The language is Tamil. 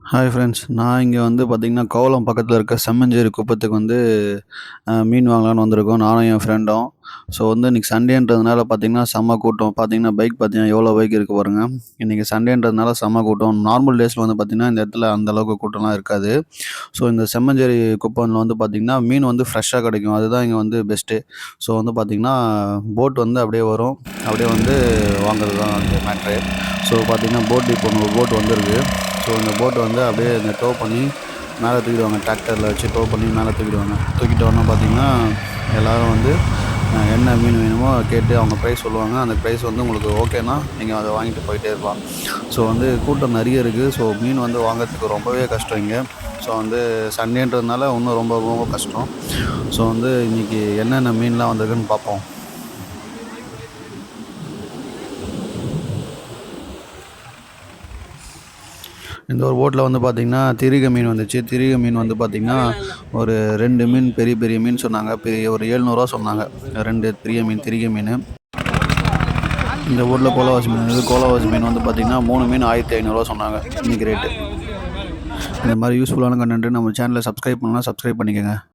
Hi friends. நான் இங்கே வந்து பார்த்தீங்கன்னா, கோவளம் பக்கத்தில இருக்க செம்மஞ்சேரி குப்பத்துக்கு வந்து மீன் வாங்கலான்னு வந்திருக்கோம். நானும் என் ஃப்ரெண்டும். ஸோ வந்து இன்னைக்கு சண்டேன்றதுனால பார்த்தீங்கன்னா, செம்ம கூட்டம். பார்த்தீங்கன்னா, பைக் பார்த்தீங்கன்னா, எவ்வளோ பைக் இருக்கு பாருங்க. இன்னைக்கு சண்டேன்றதுனால செம்ம கூட்டம். நார்மல் டேஸில வந்து பார்த்தீங்கன்னா, இந்த இடத்துல அந்த அளவுக்கு கூட்டம்லாம் இருக்காது. ஸோ இந்த செம்மஞ்சேரி குப்பம்ல வந்து பார்த்தீங்கன்னா, மீன் வந்து ஃப்ரெஷ்ஷாக கிடைக்கும். அதுதான் இங்கே வந்து பெஸ்ட்டு. ஸோ வந்து பார்த்தீங்கன்னா, போட் வந்து அப்படியே வரும். அப்படியே வந்து வாங்குறது தான் அந்த மேட்ரு. ஸோ பார்த்தீங்கன்னா, இப்போ ஒரு போட் வந்திருக்கு. ஸோ இந்த போட் வந்து அப்படியே இந்த டோ பண்ணி மேலே தூக்கிடுவாங்க. டிராக்டரில் வச்சு டோ பண்ணி மேலே தூக்கிடுவாங்க. தூக்கிட்டோன்னே பார்த்தீங்கன்னா, எல்லோரும் வந்து என்ன மீன் வேணுமோ கேட்டு அவங்க ப்ரைஸ் சொல்லுவாங்க. அந்த ப்ரைஸ் வந்து உங்களுக்கு ஓகேனா நீங்கள் அதை வாங்கிட்டு போயிட்டே இருக்கலாம். ஸோ வந்து கூட்டம் நிறைய இருக்குது. ஸோ மீன் வந்து வாங்குறதுக்கு ரொம்பவே கஷ்டம் இங்கே. ஸோ வந்து சண்டேன்றதுனால இன்னும் ரொம்ப ரொம்ப கஷ்டம். ஸோ வந்து இன்றைக்கி என்னென்ன மீன்லாம் வந்திருக்குன்னு பார்ப்போம். இந்த ஒரு போட்டில் வந்து பார்த்திங்கன்னா, திரிகை மீன் வந்துச்சு. திரிகை மீன் வந்து பார்த்திங்கன்னா, ஒரு 2 மீன் பெரிய பெரிய மீன் சொன்னாங்க. ஒரு ரூ. 700 சொன்னாங்க. 2 பெரிய மீன் திரிகை மீன். இந்த ஊரில் கோலவாசி மீன் இருக்குது. கோலவாசி மீன் வந்து பார்த்திங்கன்னா 3 மீன் ரூ. 1500 சொன்னாங்க இன்றைக்கி ரேட்டு. இந்த மாதிரி யூஸ்ஃபுல்லான கண்டென்ட்டு நம்ம சேனலை சப்ஸ்கிரைப் பண்ணலாம், சப்ஸ்கிரைப் பண்ணிக்கோங்க.